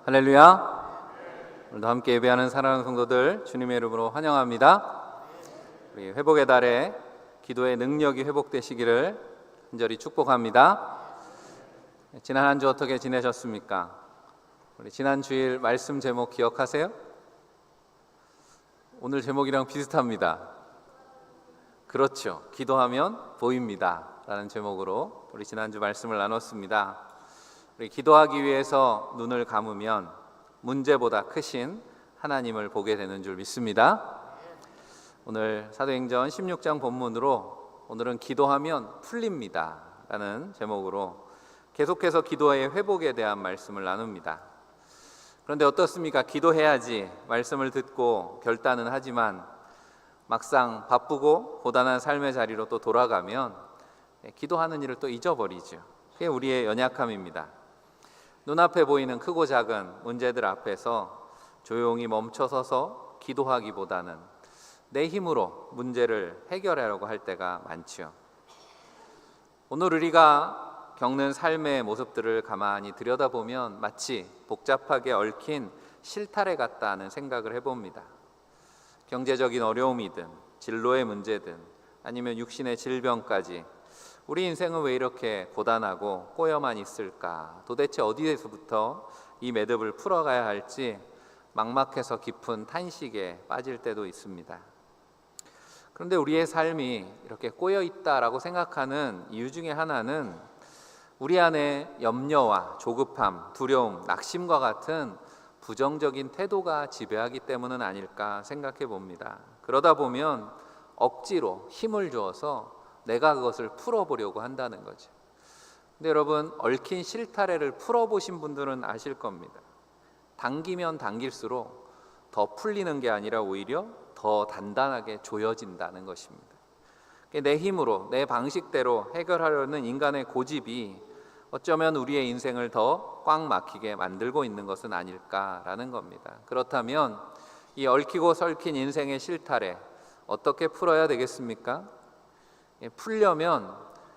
할렐루야. 오늘도 함께 예배하는 사랑하는 성도들 주님의 이름으로 환영합니다. 우리 회복의 달에 기도의 능력이 회복되시기를 간절히 축복합니다. 지난 한 주 어떻게 지내셨습니까? 우리 지난 주일 말씀 제목 기억하세요? 오늘 제목이랑 비슷합니다. 그렇죠. 기도하면 보입니다 라는 제목으로 우리 지난주 말씀을 나눴습니다. 우리 기도하기 위해서 눈을 감으면 문제보다 크신 하나님을 보게 되는 줄 믿습니다. 오늘 사도행전 16장 본문으로 오늘은 기도하면 풀립니다 라는 제목으로 계속해서 기도의 회복에 대한 말씀을 나눕니다. 그런데 어떻습니까? 기도해야지 말씀을 듣고 결단은 하지만 막상 바쁘고 고단한 삶의 자리로 또 돌아가면 기도하는 일을 또 잊어버리죠. 그게 우리의 연약함입니다. 눈앞에 보이는 크고 작은 문제들 앞에서 조용히 멈춰서서 기도하기보다는 내 힘으로 문제를 해결하려고 할 때가 많죠. 오늘 우리가 겪는 삶의 모습들을 가만히 들여다보면 마치 복잡하게 얽힌 실타래 같다는 생각을 해봅니다. 경제적인 어려움이든 진로의 문제든 아니면 육신의 질병까지 우리 인생은 왜 이렇게 고단하고 꼬여만 있을까? 도대체 어디에서부터 이 매듭을 풀어가야 할지 막막해서 깊은 탄식에 빠질 때도 있습니다. 그런데 우리의 삶이 이렇게 꼬여 있다라고 생각하는 이유 중에 하나는 우리 안에 염려와 조급함, 두려움, 낙심과 같은 부정적인 태도가 지배하기 때문은 아닐까 생각해 봅니다. 그러다 보면 억지로 힘을 주어서 내가 그것을 풀어보려고 한다는 거죠. 근데 여러분, 얽힌 실타래를 풀어보신 분들은 아실 겁니다. 당기면 당길수록 더 풀리는 게 아니라 오히려 더 단단하게 조여진다는 것입니다. 내 힘으로 내 방식대로 해결하려는 인간의 고집이 어쩌면 우리의 인생을 더 꽉 막히게 만들고 있는 것은 아닐까라는 겁니다. 그렇다면 이 얽히고 설킨 인생의 실타래 어떻게 풀어야 되겠습니까? 풀려면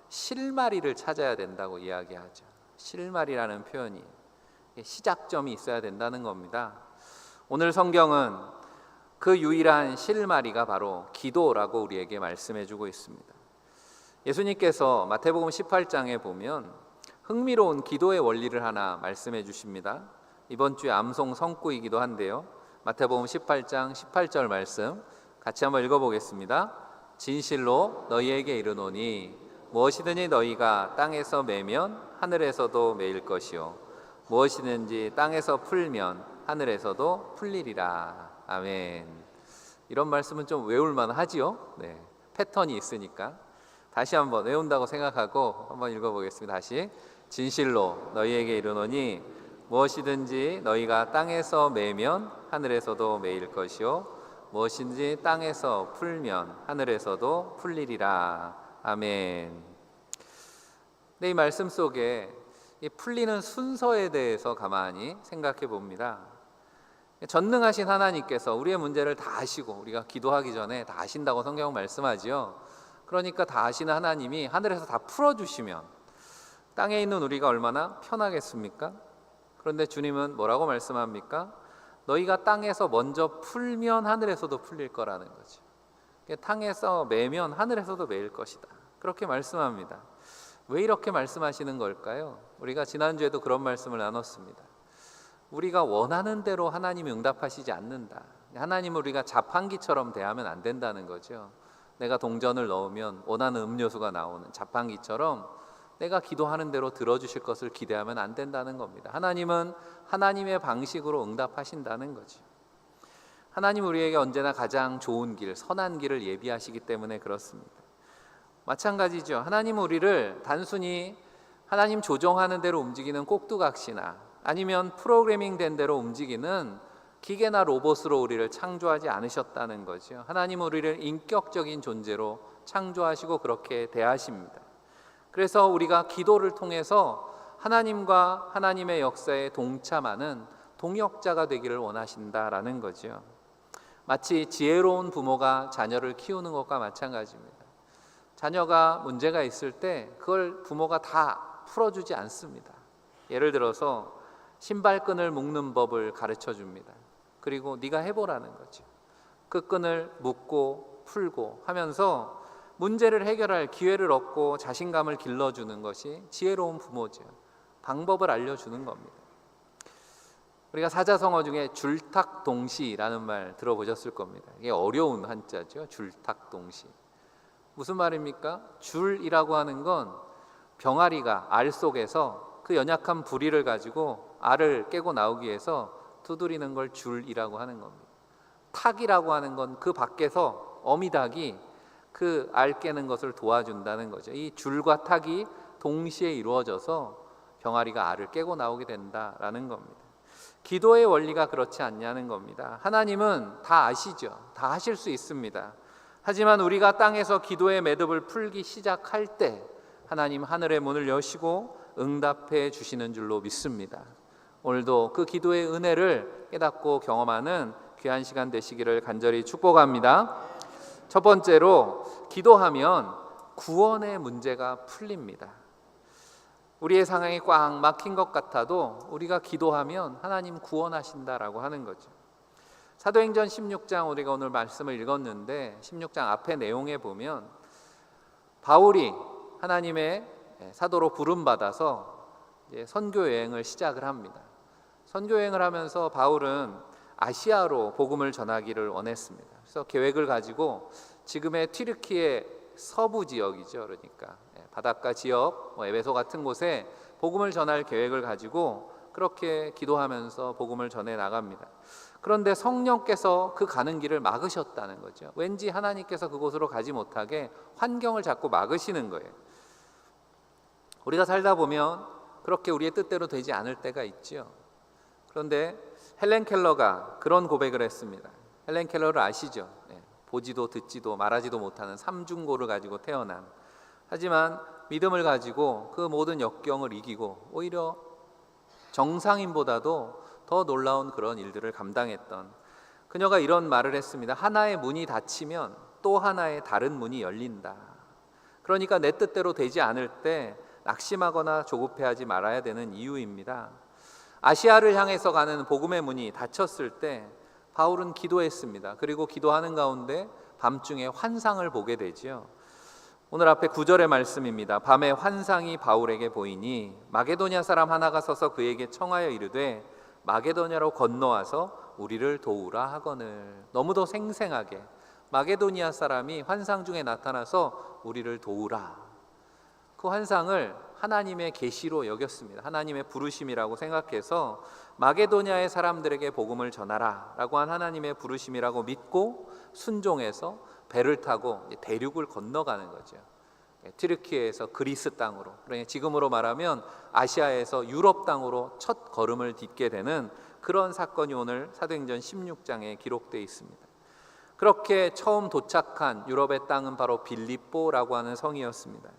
실마리를 찾아야 된다고 이야기하죠. 실마리라는 표현이 시작점이 있어야 된다는 겁니다. 오늘 성경은 그 유일한 실마리가 바로 기도라고 우리에게 말씀해주고 있습니다. 예수님께서 마태복음 18장에 보면 흥미로운 기도의 원리를 하나 말씀해 주십니다. 이번 주에 암송 성구이기도 한데요. 마태복음 18장 18절 말씀 같이 한번 읽어보겠습니다. 진실로 너희에게 이르노니 무엇이든지 너희가 땅에서 매면 하늘에서도 매일 것이요 무엇이든지 땅에서 풀면 하늘에서도 풀리리라. 아멘. 이런 말씀은 좀 외울만 하지요? 네, 패턴이 있으니까 다시 한번 외운다고 생각하고 한번 읽어보겠습니다. 다시. 진실로 너희에게 이르노니 무엇이든지 너희가 땅에서 매면 하늘에서도 매일 것이요 무엇인지 땅에서 풀면 하늘에서도 풀리리라. 아멘. 네, 이 말씀 속에 이 풀리는 순서에 대해서 가만히 생각해 봅니다. 전능하신 하나님께서 우리의 문제를 다 아시고 우리가 기도하기 전에 다 아신다고 성경 말씀하지요. 그러니까 다 아시는 하나님이 하늘에서 다 풀어주시면 땅에 있는 우리가 얼마나 편하겠습니까? 그런데 주님은 뭐라고 말씀합니까? 너희가 땅에서 먼저 풀면 하늘에서도 풀릴 거라는 거죠. 땅에서 매면 하늘에서도 매일 것이다. 그렇게 말씀합니다. 왜 이렇게 말씀하시는 걸까요? 우리가 지난주에도 그런 말씀을 나눴습니다. 우리가 원하는 대로 하나님이 응답하시지 않는다. 하나님을 우리가 자판기처럼 대하면 안 된다는 거죠. 내가 동전을 넣으면 원하는 음료수가 나오는 자판기처럼 내가 기도하는 대로 들어주실 것을 기대하면 안 된다는 겁니다. 하나님은 하나님의 방식으로 응답하신다는 거죠. 하나님은 우리에게 언제나 가장 좋은 길, 선한 길을 예비하시기 때문에 그렇습니다. 마찬가지죠. 하나님은 우리를 단순히 하나님 조정하는 대로 움직이는 꼭두각시나 아니면 프로그래밍 된 대로 움직이는 기계나 로봇으로 우리를 창조하지 않으셨다는 거죠. 하나님은 우리를 인격적인 존재로 창조하시고 그렇게 대하십니다. 그래서 우리가 기도를 통해서 하나님과 하나님의 역사에 동참하는 동역자가 되기를 원하신다라는 거죠. 마치 지혜로운 부모가 자녀를 키우는 것과 마찬가지입니다. 자녀가 문제가 있을 때 그걸 부모가 다 풀어주지 않습니다. 예를 들어서 신발끈을 묶는 법을 가르쳐 줍니다. 그리고 네가 해보라는 거죠. 그 끈을 묶고 풀고 하면서 문제를 해결할 기회를 얻고 자신감을 길러주는 것이 지혜로운 부모죠. 방법을 알려주는 겁니다. 우리가 사자성어 중에 줄탁동시라는 말 들어보셨을 겁니다. 이게 어려운 한자죠. 줄탁동시. 무슨 말입니까? 줄이라고 하는 건 병아리가 알 속에서 그 연약한 부리를 가지고 알을 깨고 나오기 위해서 두드리는 걸 줄이라고 하는 겁니다. 탁이라고 하는 건 그 밖에서 어미닭이 그 알 깨는 것을 도와준다는 거죠. 이 줄과 탁이 동시에 이루어져서 병아리가 알을 깨고 나오게 된다라는 겁니다. 기도의 원리가 그렇지 않냐는 겁니다. 하나님은 다 아시죠. 다 하실 수 있습니다. 하지만 우리가 땅에서 기도의 매듭을 풀기 시작할 때 하나님 하늘의 문을 여시고 응답해 주시는 줄로 믿습니다. 오늘도 그 기도의 은혜를 깨닫고 경험하는 귀한 시간 되시기를 간절히 축복합니다. 첫 번째로 기도하면 구원의 문제가 풀립니다. 우리의 상황이 꽉 막힌 것 같아도 우리가 기도하면 하나님 구원하신다라고 하는 거죠. 사도행전 16장 우리가 오늘 말씀을 읽었는데 16장 앞에 내용에 보면 바울이 하나님의 사도로 부름받아서 선교 여행을 시작을 합니다. 선교 여행을 하면서 바울은 아시아로 복음을 전하기를 원했습니다. 그래서 계획을 가지고 지금의 튀르키예 서부 지역이죠. 그러니까 바닷가 지역, 에베소 같은 곳에 복음을 전할 계획을 가지고 그렇게 기도하면서 복음을 전해 나갑니다. 그런데 성령께서 그 가는 길을 막으셨다는 거죠. 왠지 하나님께서 그곳으로 가지 못하게 환경을 자꾸 막으시는 거예요. 우리가 살다 보면 그렇게 우리의 뜻대로 되지 않을 때가 있죠. 그런데 헬렌 켈러가 그런 고백을 했습니다. 헬렌 켈러를 아시죠? 보지도 듣지도 말하지도 못하는 삼중고를 가지고 태어난, 하지만 믿음을 가지고 그 모든 역경을 이기고 오히려 정상인보다도 더 놀라운 그런 일들을 감당했던 그녀가 이런 말을 했습니다. 하나의 문이 닫히면 또 하나의 다른 문이 열린다. 그러니까 내 뜻대로 되지 않을 때 낙심하거나 조급해하지 말아야 되는 이유입니다. 아시아를 향해서 가는 복음의 문이 닫혔을 때 바울은 기도했습니다. 그리고 기도하는 가운데 밤중에 환상을 보게 되지요. 오늘 앞에 9절의 말씀입니다. 밤에 환상이 바울에게 보이니 마게도냐 사람 하나가 서서 그에게 청하여 이르되 마게도냐로 건너와서 우리를 도우라 하거늘. 너무도 생생하게 마게도니아 사람이 환상 중에 나타나서 우리를 도우라. 그 환상을 하나님의 계시로 여겼습니다. 하나님의 부르심이라고 생각해서 마게도냐의 사람들에게 복음을 전하라 라고 한 하나님의 부르심이라고 믿고 순종해서 배를 타고 대륙을 건너가는 거죠. 튀르키예에서 그리스 땅으로, 그러니까 지금으로 말하면 아시아에서 유럽 땅으로 첫 걸음을 딛게 되는 그런 사건이 오늘 사도행전 16장에 기록되어 있습니다. 그렇게 처음 도착한 유럽의 땅은 바로 빌립보라고 하는 성이었습니다.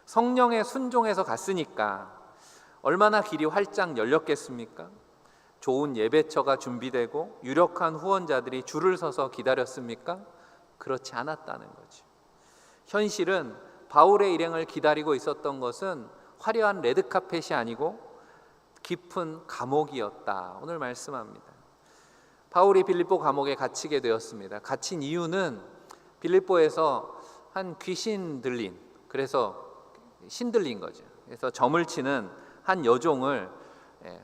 성령의 순종해서 갔으니까 얼마나 길이 활짝 열렸겠습니까? 좋은 예배처가 준비되고 유력한 후원자들이 줄을 서서 기다렸습니까? 그렇지 않았다는 거죠. 현실은 바울의 일행을 기다리고 있었던 것은 화려한 레드카펫이 아니고 깊은 감옥이었다. 오늘 말씀합니다. 바울이 빌립보 감옥에 갇히게 되었습니다. 갇힌 이유는 빌립보에서 한 귀신 들린, 그래서 신들린 거죠. 그래서 점을 치는 한 여종을,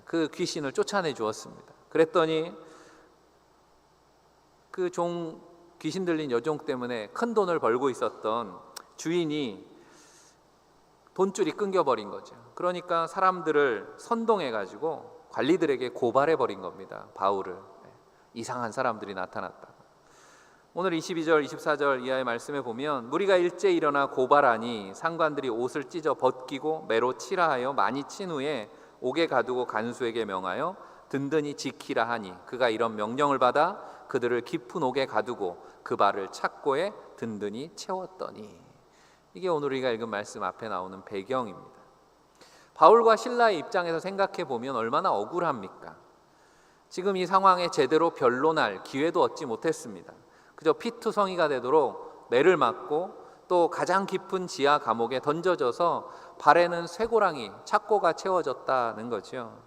그 귀신을 쫓아내 주었습니다. 그랬더니 그 귀신 들린 여종 때문에 큰 돈을 벌고 있었던 주인이 돈줄이 끊겨버린 거죠. 그러니까 사람들을 선동해 가지고 관리들에게 고발해 버린 겁니다. 바울을. 이상한 사람들이 나타났다. 오늘 22절 24절 이하의 말씀에 보면 무리가 일제 일어나 고발하니 상관들이 옷을 찢어 벗기고 매로 치라 하여 많이 친 후에 옥에 가두고 간수에게 명하여 든든히 지키라 하니 그가 이런 명령을 받아 그들을 깊은 옥에 가두고 그 발을 착고에 든든히 채웠더니. 이게 오늘 우리가 읽은 말씀 앞에 나오는 배경입니다. 바울과 실라의 입장에서 생각해 보면 얼마나 억울합니까? 지금 이 상황에 제대로 변론할 기회도 얻지 못했습니다. 그저 피투성이가 되도록 매를 맞고 또 가장 깊은 지하 감옥에 던져져서 발에는 쇠고랑이, 착고가 채워졌다는 거죠.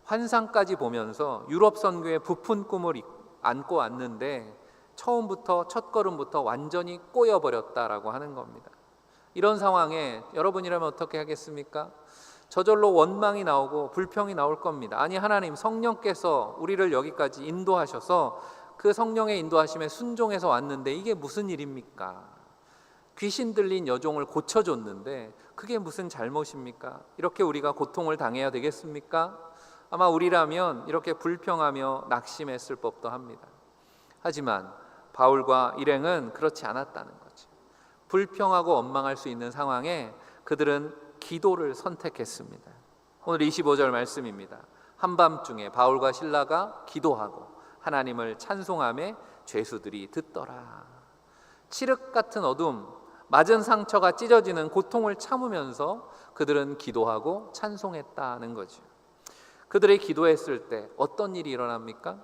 환상까지 보면서 유럽 선교의 부푼 꿈을 안고 왔는데 처음부터 첫걸음부터 완전히 꼬여버렸다라고 하는 겁니다. 이런 상황에 여러분이라면 어떻게 하겠습니까? 저절로 원망이 나오고 불평이 나올 겁니다. 아니, 하나님, 성령께서 우리를 여기까지 인도하셔서 그 성령의 인도하심에 순종해서 왔는데 이게 무슨 일입니까? 귀신 들린 여종을 고쳐줬는데 그게 무슨 잘못입니까? 이렇게 우리가 고통을 당해야 되겠습니까? 아마 우리라면 이렇게 불평하며 낙심했을 법도 합니다. 하지만 바울과 일행은 그렇지 않았다는 거죠. 불평하고 원망할 수 있는 상황에 그들은 기도를 선택했습니다. 오늘 25절 말씀입니다. 한밤중에 바울과 실라가 기도하고 하나님을 찬송하며 죄수들이 듣더라. 칠흑 같은 어둠, 맞은 상처가 찢어지는 고통을 참으면서 그들은 기도하고 찬송했다는 거죠. 그들이 기도했을 때 어떤 일이 일어납니까?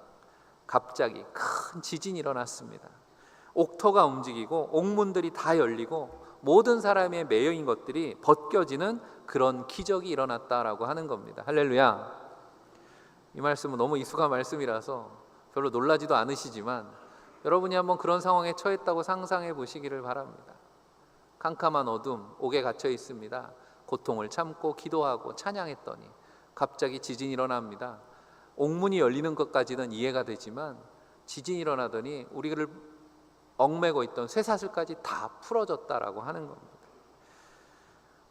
갑자기 큰 지진이 일어났습니다. 옥토가 움직이고 옥문들이 다 열리고 모든 사람의 매여인 것들이 벗겨지는 그런 기적이 일어났다라고 하는 겁니다. 할렐루야. 이 말씀은 너무 익숙한 말씀이라서 별로 놀라지도 않으시지만 여러분이 한번 그런 상황에 처했다고 상상해 보시기를 바랍니다. 캄캄한 어둠, 옥에 갇혀 있습니다. 고통을 참고 기도하고 찬양했더니 갑자기 지진이 일어납니다. 옥문이 열리는 것까지는 이해가 되지만 지진이 일어나더니 우리를 얽매고 있던 쇠사슬까지 다 풀어졌다라고 하는 겁니다.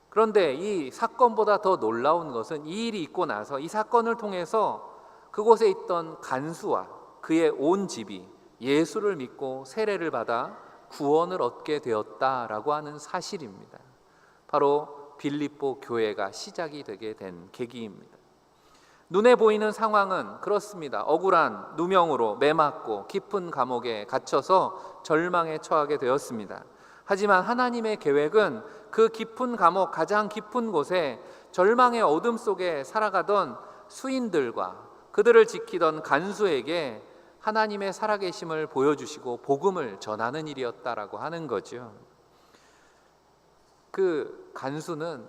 그런데 이 사건보다 더 놀라운 것은 이 일이 있고 나서 이 사건을 통해서 그곳에 있던 간수와 그의 온 집이 예수를 믿고 세례를 받아 구원을 얻게 되었다라고 하는 사실입니다. 바로 빌립보 교회가 시작이 되게 된 계기입니다. 눈에 보이는 상황은 그렇습니다. 억울한 누명으로 매맞고 깊은 감옥에 갇혀서 절망에 처하게 되었습니다. 하지만 하나님의 계획은 그 깊은 감옥, 가장 깊은 곳에 절망의 어둠 속에 살아가던 수인들과 그들을 지키던 간수에게 하나님의 살아계심을 보여주시고 복음을 전하는 일이었다라고 하는 거죠. 그 간수는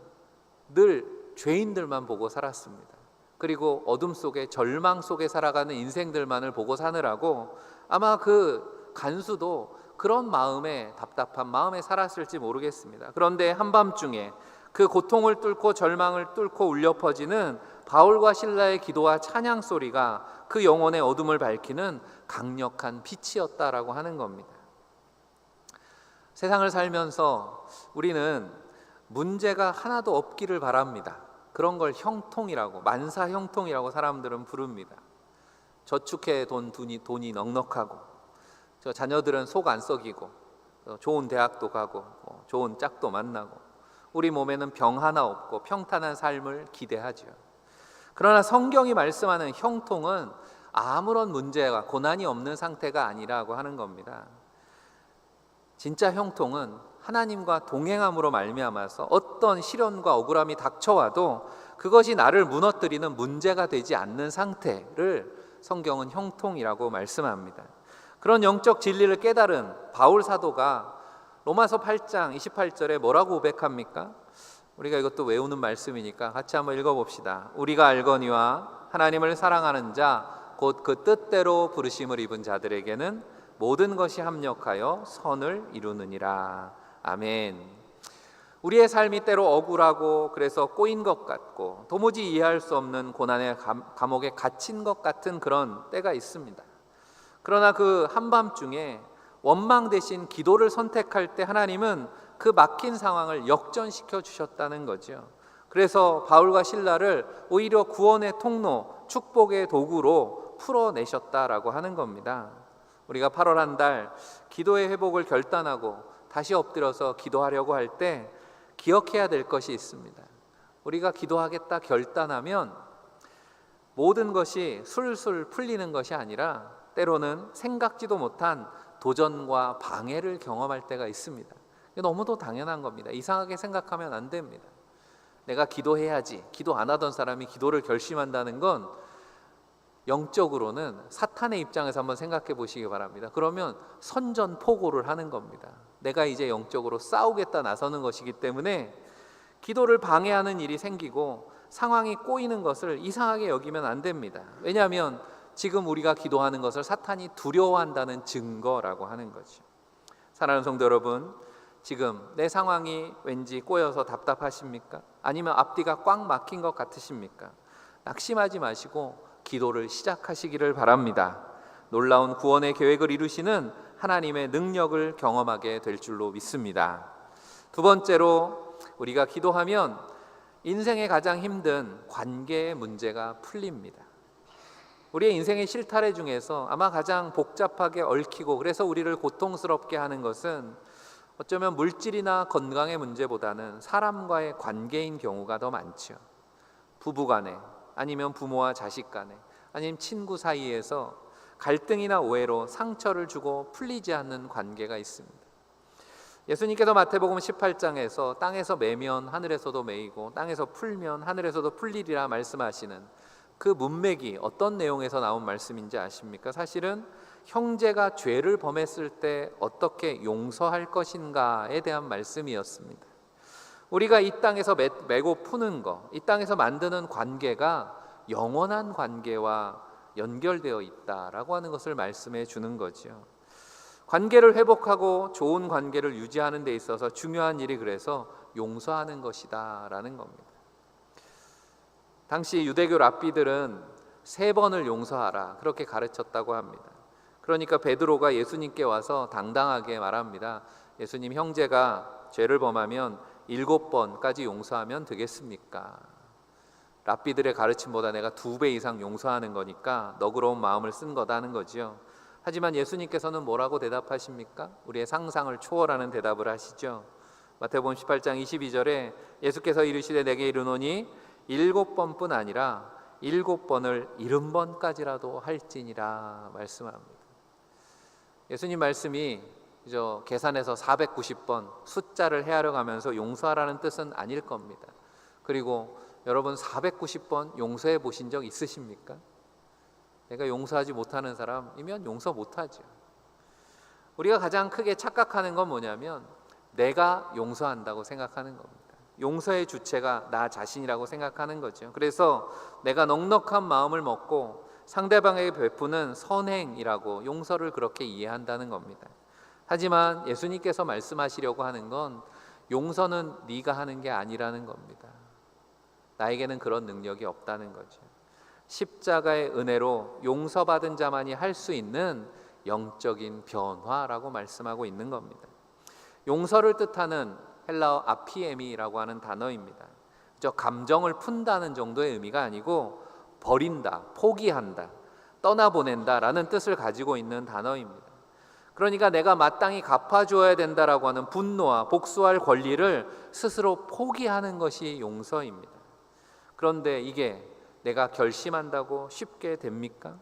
늘 죄인들만 보고 살았습니다. 그리고 어둠 속에 절망 속에 살아가는 인생들만을 보고 사느라고 아마 그 간수도 그런 마음에 답답한 마음에 살았을지 모르겠습니다. 그런데 한밤중에 그 고통을 뚫고 절망을 뚫고 울려 퍼지는 바울과 실라의 기도와 찬양 소리가 그 영혼의 어둠을 밝히는 강력한 빛이었다라고 하는 겁니다. 세상을 살면서 우리는 문제가 하나도 없기를 바랍니다. 그런 걸 형통이라고, 만사 형통이라고 사람들은 부릅니다. 저축해 돈이 넉넉하고, 저 자녀들은 속 안 썩이고, 좋은 대학도 가고, 좋은 짝도 만나고, 우리 몸에는 병 하나 없고 평탄한 삶을 기대하죠. 그러나 성경이 말씀하는 형통은 아무런 문제와 고난이 없는 상태가 아니라고 하는 겁니다. 진짜 형통은 하나님과 동행함으로 말미암아서 어떤 시련과 억울함이 닥쳐와도 그것이 나를 무너뜨리는 문제가 되지 않는 상태를 성경은 형통이라고 말씀합니다. 그런 영적 진리를 깨달은 바울 사도가 로마서 8장 28절에 뭐라고 고백합니까? 우리가 이것도 외우는 말씀이니까 같이 한번 읽어봅시다. 우리가 알거니와 하나님을 사랑하는 자 곧 그 뜻대로 부르심을 입은 자들에게는 모든 것이 합력하여 선을 이루느니라. 아멘. 우리의 삶이 때로 억울하고 그래서 꼬인 것 같고 도무지 이해할 수 없는 고난의 감옥에 갇힌 것 같은 그런 때가 있습니다. 그러나 그 한밤중에 원망 대신 기도를 선택할 때 하나님은 그 막힌 상황을 역전시켜 주셨다는 거죠. 그래서 바울과 실라를 오히려 구원의 통로, 축복의 도구로 풀어내셨다라고 하는 겁니다. 우리가 8월 한 달 기도의 회복을 결단하고 다시 엎드려서 기도하려고 할 때 기억해야 될 것이 있습니다. 우리가 기도하겠다 결단하면 모든 것이 술술 풀리는 것이 아니라 때로는 생각지도 못한 도전과 방해를 경험할 때가 있습니다. 너무도 당연한 겁니다. 이상하게 생각하면 안 됩니다. 내가 기도해야지, 기도 안 하던 사람이 기도를 결심한다는 건 영적으로는 사탄의 입장에서 한번 생각해 보시기 바랍니다. 그러면 선전포고를 하는 겁니다. 내가 이제 영적으로 싸우겠다 나서는 것이기 때문에 기도를 방해하는 일이 생기고 상황이 꼬이는 것을 이상하게 여기면 안 됩니다. 왜냐하면 지금 우리가 기도하는 것을 사탄이 두려워한다는 증거라고 하는 거죠. 사랑하는 성도 여러분, 지금 내 상황이 왠지 꼬여서 답답하십니까? 아니면 앞뒤가 꽉 막힌 것 같으십니까? 낙심하지 마시고 기도를 시작하시기를 바랍니다. 놀라운 구원의 계획을 이루시는 하나님의 능력을 경험하게 될 줄로 믿습니다. 두 번째로, 우리가 기도하면 인생의 가장 힘든 관계의 문제가 풀립니다. 우리의 인생의 실타래 중에서 아마 가장 복잡하게 얽히고 그래서 우리를 고통스럽게 하는 것은 어쩌면 물질이나 건강의 문제보다는 사람과의 관계인 경우가 더 많죠. 부부 간에, 아니면 부모와 자식 간에, 아니면 친구 사이에서 갈등이나 오해로 상처를 주고 풀리지 않는 관계가 있습니다. 예수님께서 마태복음 18장에서 땅에서 매면 하늘에서도 매이고 땅에서 풀면 하늘에서도 풀리리라 말씀하시는 그 문맥이 어떤 내용에서 나온 말씀인지 아십니까? 사실은 형제가 죄를 범했을 때 어떻게 용서할 것인가에 대한 말씀이었습니다. 우리가 이 땅에서 매고 푸는 것, 이 땅에서 만드는 관계가 영원한 관계와 연결되어 있다라고 하는 것을 말씀해 주는 거죠. 관계를 회복하고 좋은 관계를 유지하는 데 있어서 중요한 일이 그래서 용서하는 것이다라는 겁니다. 당시 유대교 랍비들은 3번을 용서하라 그렇게 가르쳤다고 합니다. 그러니까 베드로가 예수님께 와서 당당하게 말합니다. 예수님, 형제가 죄를 범하면 7번까지 용서하면 되겠습니까? 랍비들의 가르침보다 내가 2배 이상 용서하는 거니까 너그러운 마음을 쓴 거다는 거지요. 하지만 예수님께서는 뭐라고 대답하십니까? 우리의 상상을 초월하는 대답을 하시죠. 마태복음 18장 22절에 예수께서 이르시되 내게 이르노니 7번뿐 아니라 7번을 70번까지라도 할지니라 말씀합니다. 예수님 말씀이 계산해서 490번 숫자를 헤아려 가면서 용서하라는 뜻은 아닐 겁니다. 그리고 여러분 490번 용서해 보신 적 있으십니까? 내가 용서하지 못하는 사람이면 용서 못하죠. 우리가 가장 크게 착각하는 건 뭐냐면 내가 용서한다고 생각하는 겁니다. 용서의 주체가 나 자신이라고 생각하는 거죠. 그래서 내가 넉넉한 마음을 먹고 상대방에게 베푸는 선행이라고 용서를 그렇게 이해한다는 겁니다. 하지만 예수님께서 말씀하시려고 하는 건 용서는 네가 하는 게 아니라는 겁니다. 나에게는 그런 능력이 없다는 거죠. 십자가의 은혜로 용서받은 자만이 할 수 있는 영적인 변화라고 말씀하고 있는 겁니다. 용서를 뜻하는 헬라어 아피에미라고 하는 단어입니다. 감정을 푼다는 정도의 의미가 아니고 버린다, 포기한다, 떠나보낸다라는 뜻을 가지고 있는 단어입니다. 그러니까 내가 마땅히 갚아줘야 된다라고 하는 분노와 복수할 권리를 스스로 포기하는 것이 용서입니다. 그런데 이게 내가 결심한다고 쉽게 됩니까?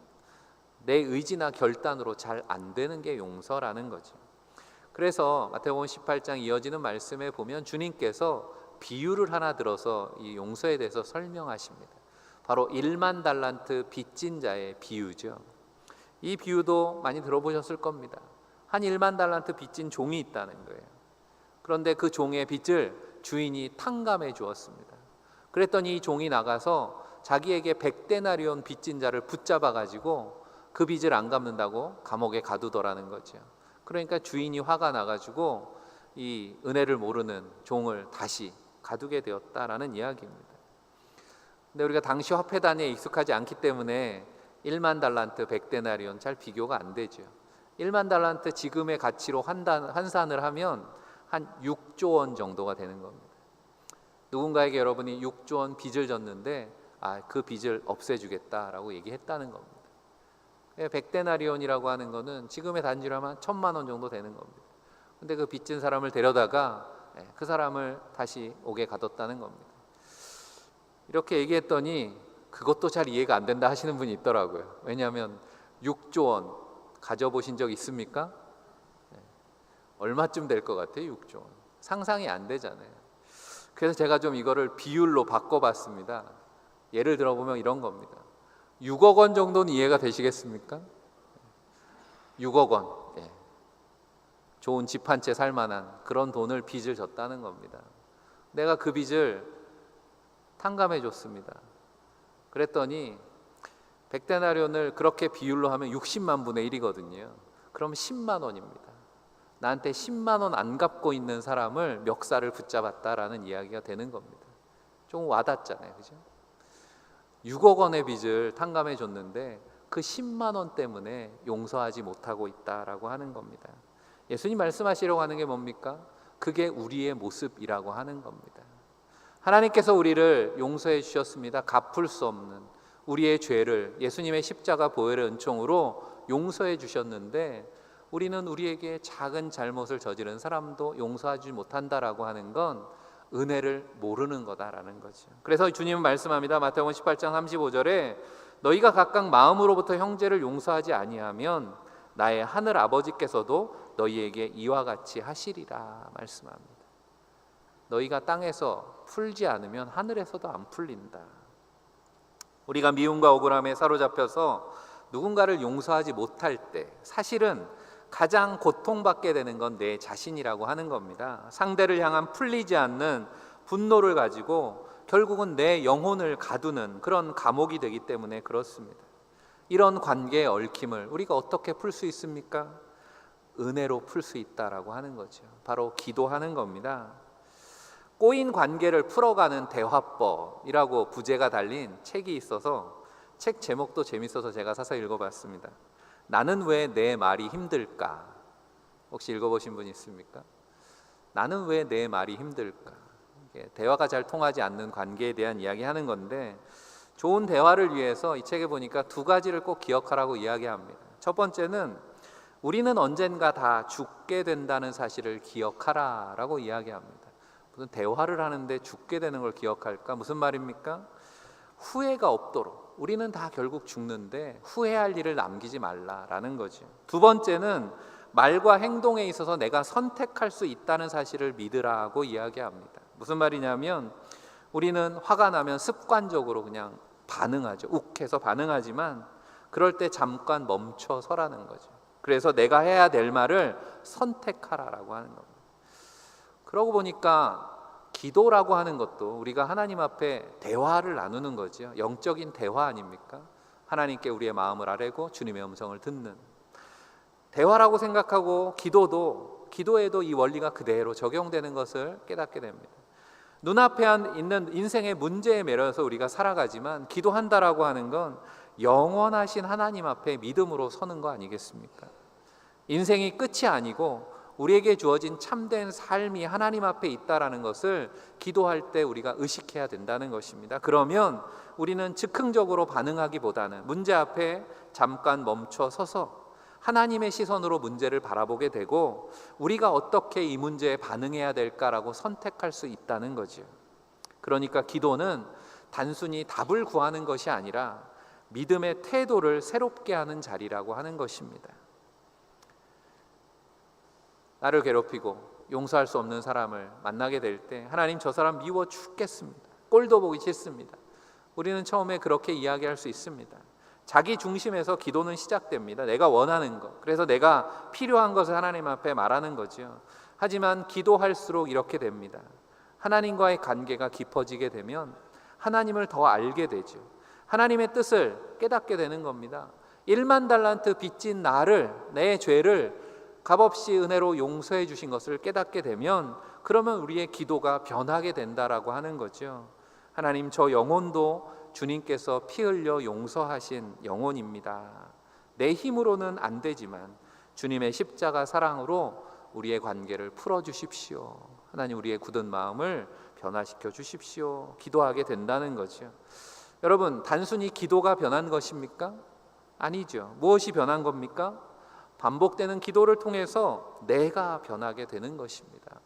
내 의지나 결단으로 잘 안 되는 게 용서라는 거죠. 그래서 마태복음 18장 이어지는 말씀에 보면 주님께서 비유를 하나 들어서 이 용서에 대해서 설명하십니다. 바로 1만 달란트 빚진 자의 비유죠. 이 비유도 많이 들어보셨을 겁니다. 한 1만 달란트 빚진 종이 있다는 거예요. 그런데 그 종의 빚을 주인이 탕감해 주었습니다. 그랬더니 이 종이 나가서 자기에게 100데나리온 빚진 자를 붙잡아 가지고 그 빚을 안 갚는다고 감옥에 가두더라는 거죠. 그러니까 주인이 화가 나가지고 이 은혜를 모르는 종을 다시 가두게 되었다라는 이야기입니다. 근데 우리가 당시 화폐 단위에 익숙하지 않기 때문에 1만 달란트 100데나리온 잘 비교가 안 되죠. 1만 달란트 지금의 가치로 환산을 하면 한 6조 원 정도가 되는 겁니다. 누군가에게 여러분이 6조 원 빚을 졌는데 그 빚을 없애주겠다라고 얘기했다는 겁니다. 100데나리온이라고 하는 거는 지금의 단위로 하면 1,000만 원 정도 되는 겁니다. 근데 그 빚진 사람을 데려다가 그 사람을 다시 옥에 가뒀다는 겁니다. 이렇게 얘기했더니 그것도 잘 이해가 안 된다 하시는 분이 있더라고요. 왜냐하면 6조 원 가져보신 적 있습니까? 얼마쯤 될 것 같아요? 6조 원 상상이 안 되잖아요. 그래서 제가 좀 이거를 비율로 바꿔봤습니다. 예를 들어보면 이런 겁니다. 6억 원 정도는 이해가 되시겠습니까? 6억 원, 좋은 집 한 채 살 만한 그런 돈을 빚을 졌다는 겁니다. 내가 그 빚을 탕감해 줬습니다. 그랬더니 100데나리온을 그렇게 비율로 하면 60만 분의 1이거든요. 그럼 10만 원입니다. 나한테 10만 원 안 갚고 있는 사람을 멱살을 붙잡았다라는 이야기가 되는 겁니다. 좀 와닿잖아요, 그죠? 6억 원의 빚을 탕감해 줬는데 그 10만 원 때문에 용서하지 못하고 있다라고 하는 겁니다. 예수님 말씀하시려고 하는 게 뭡니까? 그게 우리의 모습이라고 하는 겁니다. 하나님께서 우리를 용서해 주셨습니다. 갚을 수 없는 우리의 죄를 예수님의 십자가 보혈의 은총으로 용서해 주셨는데 우리는 우리에게 작은 잘못을 저지른 사람도 용서하지 못한다라고 하는 건 은혜를 모르는 거다라는 거죠. 그래서 주님은 말씀합니다. 마태복음 18장 35절에 너희가 각각 마음으로부터 형제를 용서하지 아니하면 나의 하늘 아버지께서도 너희에게 이와 같이 하시리라 말씀합니다. 너희가 땅에서 풀지 않으면 하늘에서도 안 풀린다. 우리가 미움과 억울함에 사로잡혀서 누군가를 용서하지 못할 때 사실은 가장 고통받게 되는 건 내 자신이라고 하는 겁니다. 상대를 향한 풀리지 않는 분노를 가지고 결국은 내 영혼을 가두는 그런 감옥이 되기 때문에 그렇습니다. 이런 관계의 얽힘을 우리가 어떻게 풀 수 있습니까? 은혜로 풀 수 있다라고 하는 거죠. 바로 기도하는 겁니다. 꼬인 관계를 풀어가는 대화법이라고 부제가 달린 책이 있어서 책 제목도 재밌어서 제가 사서 읽어봤습니다. 나는 왜 내 말이 힘들까? 혹시 읽어보신 분 있습니까? 나는 왜 내 말이 힘들까? 대화가 잘 통하지 않는 관계에 대한 이야기하는 건데 좋은 대화를 위해서 이 책에 보니까 두 가지를 꼭 기억하라고 이야기합니다. 첫 번째는 우리는 언젠가 다 죽게 된다는 사실을 기억하라라고 이야기합니다. 무슨 대화를 하는데 죽게 되는 걸 기억할까? 무슨 말입니까? 후회가 없도록 우리는 다 결국 죽는데 후회할 일을 남기지 말라라는 거죠. 두 번째는 말과 행동에 있어서 내가 선택할 수 있다는 사실을 믿으라고 이야기합니다. 무슨 말이냐면 우리는 화가 나면 습관적으로 그냥 반응하죠. 욱해서 반응하지만 그럴 때 잠깐 멈춰 서라는 거죠. 그래서 내가 해야 될 말을 선택하라라고 하는 겁니다. 그러고 보니까 기도라고 하는 것도 우리가 하나님 앞에 대화를 나누는 거죠. 영적인 대화 아닙니까? 하나님께 우리의 마음을 아뢰고 주님의 음성을 듣는 대화라고 생각하고 기도에도 이 원리가 그대로 적용되는 것을 깨닫게 됩니다. 눈앞에 있는 인생의 문제에 매여서 우리가 살아가지만 기도한다라고 하는 건 영원하신 하나님 앞에 믿음으로 서는 거 아니겠습니까? 인생이 끝이 아니고 우리에게 주어진 참된 삶이 하나님 앞에 있다라는 것을 기도할 때 우리가 의식해야 된다는 것입니다. 그러면 우리는 즉흥적으로 반응하기보다는 문제 앞에 잠깐 멈춰 서서 하나님의 시선으로 문제를 바라보게 되고 우리가 어떻게 이 문제에 반응해야 될까라고 선택할 수 있다는 거죠. 그러니까 기도는 단순히 답을 구하는 것이 아니라 믿음의 태도를 새롭게 하는 자리라고 하는 것입니다. 나를 괴롭히고 용서할 수 없는 사람을 만나게 될 때 하나님 저 사람 미워 죽겠습니다. 꼴도 보기 싫습니다. 우리는 처음에 그렇게 이야기할 수 있습니다. 자기 중심에서 기도는 시작됩니다. 내가 원하는 것, 그래서 내가 필요한 것을 하나님 앞에 말하는 거죠. 하지만 기도할수록 이렇게 됩니다. 하나님과의 관계가 깊어지게 되면 하나님을 더 알게 되죠. 하나님의 뜻을 깨닫게 되는 겁니다. 1만 달란트 빚진 나를, 내 죄를 값없이 은혜로 용서해 주신 것을 깨닫게 되면 그러면 우리의 기도가 변하게 된다라고 하는 거죠. 하나님, 저 영혼도 주님께서 피 흘려 용서하신 영혼입니다. 내 힘으로는 안 되지만 주님의 십자가 사랑으로 우리의 관계를 풀어주십시오. 하나님, 우리의 굳은 마음을 변화시켜 주십시오. 기도하게 된다는 거죠. 여러분, 단순히 기도가 변한 것입니까? 아니죠. 무엇이 변한 겁니까? 반복되는 기도를 통해서 내가 변하게 되는 것입니다.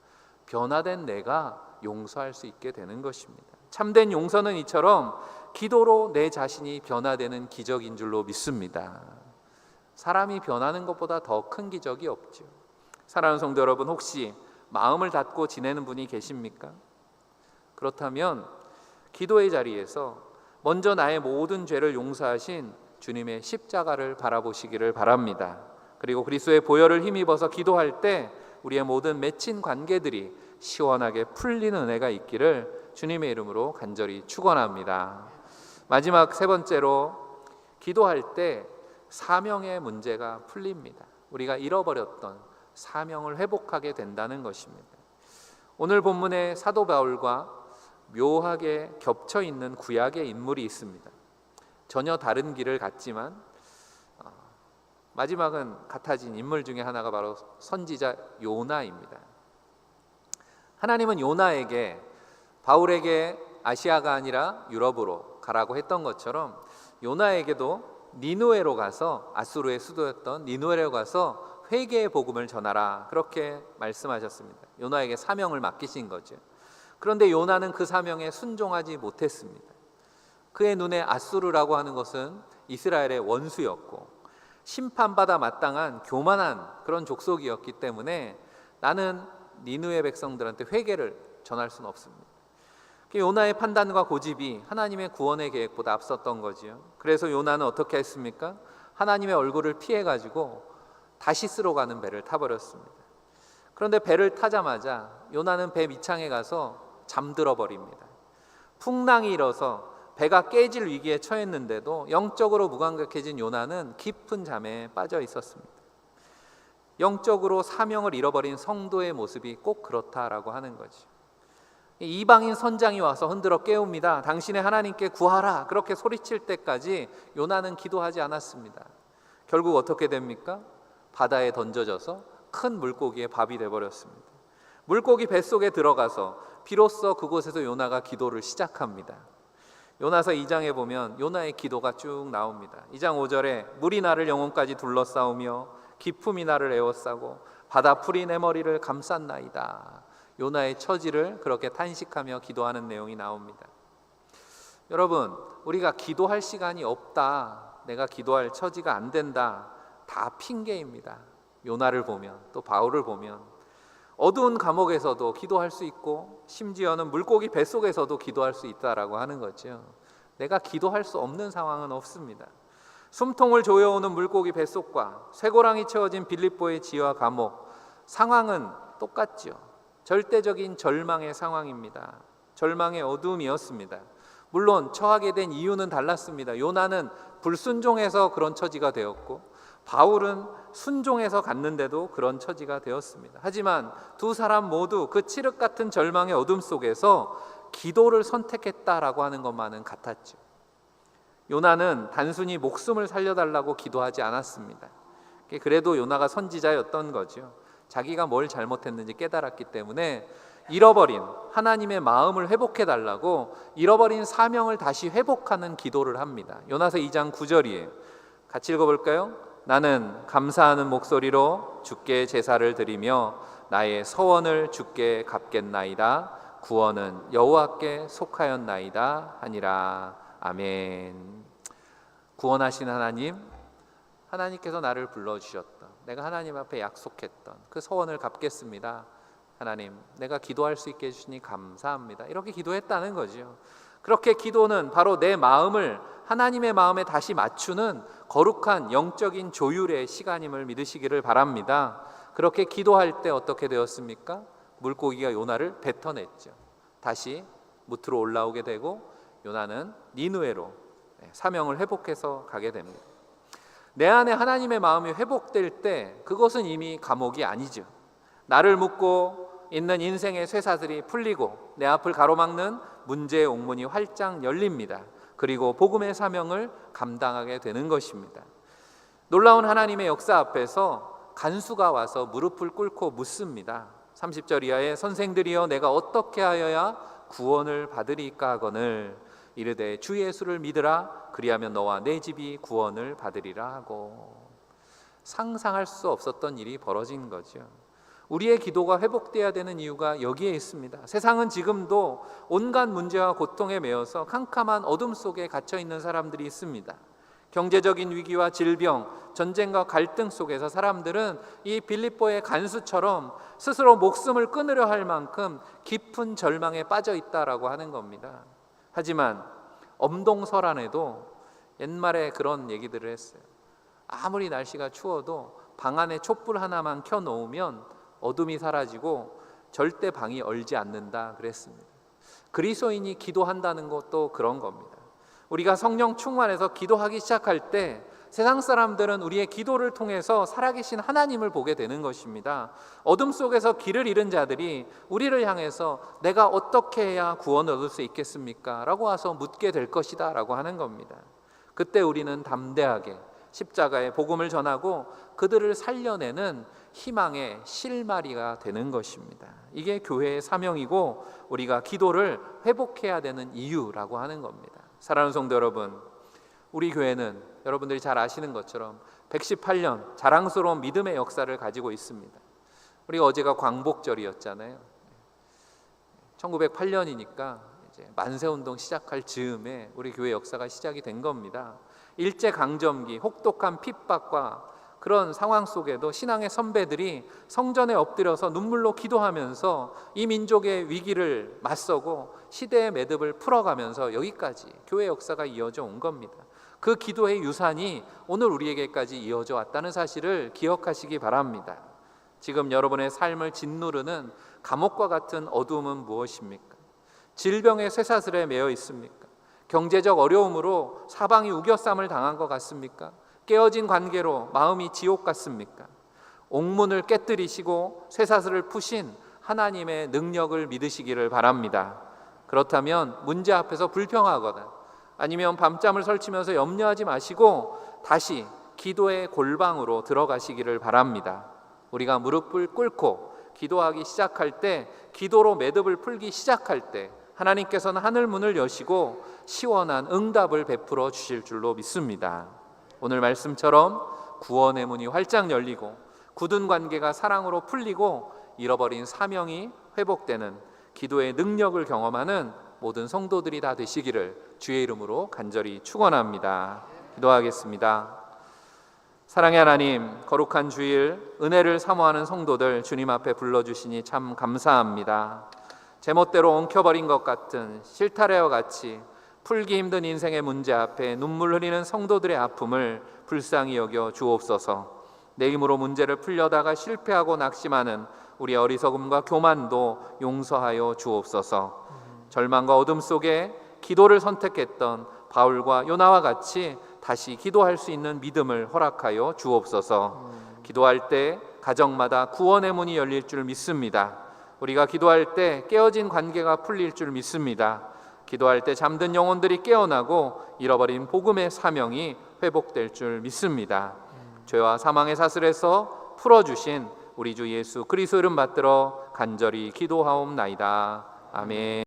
변화된 내가 용서할 수 있게 되는 것입니다. 참된 용서는 이처럼 기도로 내 자신이 변화되는 기적인 줄로 믿습니다. 사람이 변하는 것보다 더 큰 기적이 없죠. 사랑하는 성도 여러분, 혹시 마음을 닫고 지내는 분이 계십니까? 그렇다면 기도의 자리에서 먼저 나의 모든 죄를 용서하신 주님의 십자가를 바라보시기를 바랍니다. 그리고 그리스도의 보혈을 힘입어서 기도할 때 우리의 모든 맺힌 관계들이 시원하게 풀리는 은혜가 있기를 주님의 이름으로 간절히 축원합니다. 마지막 세 번째로 기도할 때 사명의 문제가 풀립니다. 우리가 잃어버렸던 사명을 회복하게 된다는 것입니다. 오늘 본문의 사도 바울과 묘하게 겹쳐 있는 구약의 인물이 있습니다. 전혀 다른 길을 갔지만 마지막은 같아진 인물 중에 하나가 바로 선지자 요나입니다. 하나님은 요나에게 바울에게 아시아가 아니라 유럽으로 가라고 했던 것처럼 요나에게도 니느웨로 가서, 아수르의 수도였던 니느웨로 가서 회개의 복음을 전하라, 그렇게 말씀하셨습니다. 요나에게 사명을 맡기신 거죠. 그런데 요나는 그 사명에 순종하지 못했습니다. 그의 눈에 아수르라고 하는 것은 이스라엘의 원수였고 심판받아 마땅한 교만한 그런 족속이었기 때문에 나는 니느웨 백성들한테 회개를 전할 수는 없습니다. 요나의 판단과 고집이 하나님의 구원의 계획보다 앞섰던 거지요. 그래서 요나는 어떻게 했습니까? 하나님의 얼굴을 피해가지고 다시스로 가는 배를 타버렸습니다. 그런데 배를 타자마자 요나는 배 밑창에 가서 잠들어 버립니다. 풍랑이 일어서 배가 깨질 위기에 처했는데도 영적으로 무감각해진 요나는 깊은 잠에 빠져 있었습니다. 영적으로 사명을 잃어버린 성도의 모습이 꼭 그렇다라고 하는 거죠. 이방인 선장이 와서 흔들어 깨웁니다. 당신의 하나님께 구하라, 그렇게 소리칠 때까지 요나는 기도하지 않았습니다. 결국 어떻게 됩니까? 바다에 던져져서 큰 물고기의 밥이 되어버렸습니다. 물고기 뱃속에 들어가서 비로소 그곳에서 요나가 기도를 시작합니다. 요나서 2장에 보면 요나의 기도가 쭉 나옵니다. 2장 5절에 물이 나를 영혼까지 둘러싸우며 기품이 나를 에워싸고 바다 풀이 내 머리를 감쌌나이다. 요나의 처지를 그렇게 탄식하며 기도하는 내용이 나옵니다. 여러분, 우리가 기도할 시간이 없다, 내가 기도할 처지가 안 된다, 다 핑계입니다. 요나를 보면, 또 바울을 보면 어두운 감옥에서도 기도할 수 있고 심지어는 물고기 뱃속에서도 기도할 수 있다라고 하는 거죠. 내가 기도할 수 없는 상황은 없습니다. 숨통을 조여오는 물고기 뱃속과 쇠고랑이 채워진 빌립보의 지하 감옥, 상황은 똑같죠. 절대적인 절망의 상황입니다. 절망의 어둠이었습니다. 물론 처하게 된 이유는 달랐습니다. 요나는 불순종해서 그런 처지가 되었고 바울은 순종해서 갔는데도 그런 처지가 되었습니다. 하지만 두 사람 모두 그 칠흑 같은 절망의 어둠 속에서 기도를 선택했다라고 하는 것만은 같았죠. 요나는 단순히 목숨을 살려달라고 기도하지 않았습니다. 그래도 요나가 선지자였던 거죠. 자기가 뭘 잘못했는지 깨달았기 때문에 잃어버린 하나님의 마음을 회복해달라고 잃어버린 사명을 다시 회복하는 기도를 합니다. 요나서 2장 9절이에요. 같이 읽어볼까요? 나는 감사하는 목소리로 주께 제사를 드리며 나의 서원을 주께 갚겠나이다. 구원은 여호와께 속하였나이다 하니라. 아멘. 구원하신 하나님, 하나님께서 나를 불러주셨던, 내가 하나님 앞에 약속했던 그 서원을 갚겠습니다. 하나님, 내가 기도할 수 있게 해주시니 감사합니다. 이렇게 기도했다는 거죠. 그렇게 기도는 바로 내 마음을 하나님의 마음에 다시 맞추는 거룩한 영적인 조율의 시간임을 믿으시기를 바랍니다. 그렇게 기도할 때 어떻게 되었습니까? 물고기가 요나를 뱉어냈죠. 다시 무트로 올라오게 되고 요나는 니느웨로 사명을 회복해서 가게 됩니다. 내 안에 하나님의 마음이 회복될 때 그것은 이미 감옥이 아니죠. 나를 묶고 있는 인생의 쇠사슬이 풀리고 내 앞을 가로막는 문제의 옥문이 활짝 열립니다. 그리고 복음의 사명을 감당하게 되는 것입니다. 놀라운 하나님의 역사 앞에서 간수가 와서 무릎을 꿇고 묻습니다. 30절 이하에 선생들이여 내가 어떻게 하여야 구원을 받으리까 하거늘 이르되 주 예수를 믿으라 그리하면 너와 내 집이 구원을 받으리라 하고. 상상할 수 없었던 일이 벌어진 거죠. 우리의 기도가 회복돼야 되는 이유가 여기에 있습니다. 세상은 지금도 온갖 문제와 고통에 매여서 캄캄한 어둠 속에 갇혀 있는 사람들이 있습니다. 경제적인 위기와 질병, 전쟁과 갈등 속에서 사람들은 이 빌립보의 간수처럼 스스로 목숨을 끊으려 할 만큼 깊은 절망에 빠져 있다라고 하는 겁니다. 하지만 엄동설안에도 옛말에 그런 얘기들을 했어요. 아무리 날씨가 추워도 방 안에 촛불 하나만 켜놓으면 어둠이 사라지고 절대 방이 얼지 않는다 그랬습니다. 그리스도인이 기도한다는 것도 그런 겁니다. 우리가 성령 충만해서 기도하기 시작할 때 세상 사람들은 우리의 기도를 통해서 살아계신 하나님을 보게 되는 것입니다. 어둠 속에서 길을 잃은 자들이 우리를 향해서 내가 어떻게 해야 구원을 얻을 수 있겠습니까? 라고 와서 묻게 될 것이다 라고 하는 겁니다. 그때 우리는 담대하게 십자가의 복음을 전하고 그들을 살려내는 희망의 실마리가 되는 것입니다. 이게 교회의 사명이고 우리가 기도를 회복해야 되는 이유라고 하는 겁니다. 사랑하는 성도 여러분, 우리 교회는 여러분들이 잘 아시는 것처럼 118년 자랑스러운 믿음의 역사를 가지고 있습니다. 우리가 어제가 광복절이었잖아요. 1908년이니까 이제 만세운동 시작할 즈음에 우리 교회 역사가 시작이 된 겁니다. 일제강점기, 혹독한 핍박과 그런 상황 속에도 신앙의 선배들이 성전에 엎드려서 눈물로 기도하면서 이 민족의 위기를 맞서고 시대의 매듭을 풀어가면서 여기까지 교회 역사가 이어져 온 겁니다. 그 기도의 유산이 오늘 우리에게까지 이어져 왔다는 사실을 기억하시기 바랍니다. 지금 여러분의 삶을 짓누르는 감옥과 같은 어두움은 무엇입니까? 질병의 쇠사슬에 매여 있습니까? 경제적 어려움으로 사방이 우겨쌈을 당한 것 같습니까? 깨어진 관계로 마음이 지옥 같습니까? 옥문을 깨뜨리시고 쇠사슬을 푸신 하나님의 능력을 믿으시기를 바랍니다. 그렇다면 문제 앞에서 불평하거나 아니면 밤잠을 설치면서 염려하지 마시고 다시 기도의 골방으로 들어가시기를 바랍니다. 우리가 무릎을 꿇고 기도하기 시작할 때, 기도로 매듭을 풀기 시작할 때 하나님께서는 하늘 문을 여시고 시원한 응답을 베풀어 주실 줄로 믿습니다. 오늘 말씀처럼 구원의 문이 활짝 열리고 굳은 관계가 사랑으로 풀리고 잃어버린 사명이 회복되는 기도의 능력을 경험하는 모든 성도들이 다 되시기를 주의 이름으로 간절히 축원합니다. 기도하겠습니다. 사랑의 하나님, 거룩한 주일 은혜를 사모하는 성도들 주님 앞에 불러주시니 참 감사합니다. 제멋대로 엉켜버린 것 같은 실타래와 같이 풀기 힘든 인생의 문제 앞에 눈물 흘리는 성도들의 아픔을 불쌍히 여겨 주옵소서. 내 힘으로 문제를 풀려다가 실패하고 낙심하는 우리 어리석음과 교만도 용서하여 주옵소서. 절망과 어둠 속에 기도를 선택했던 바울과 요나와 같이 다시 기도할 수 있는 믿음을 허락하여 주옵소서. 기도할 때 가정마다 구원의 문이 열릴 줄 믿습니다. 우리가 기도할 때 깨어진 관계가 풀릴 줄 믿습니다. 기도할 때 잠든 영혼들이 깨어나고 잃어버린 복음의 사명이 회복될 줄 믿습니다. 죄와 사망의 사슬에서 풀어주신 우리 주 예수 그리스도 이름 받들어 간절히 기도하옵나이다. 아멘.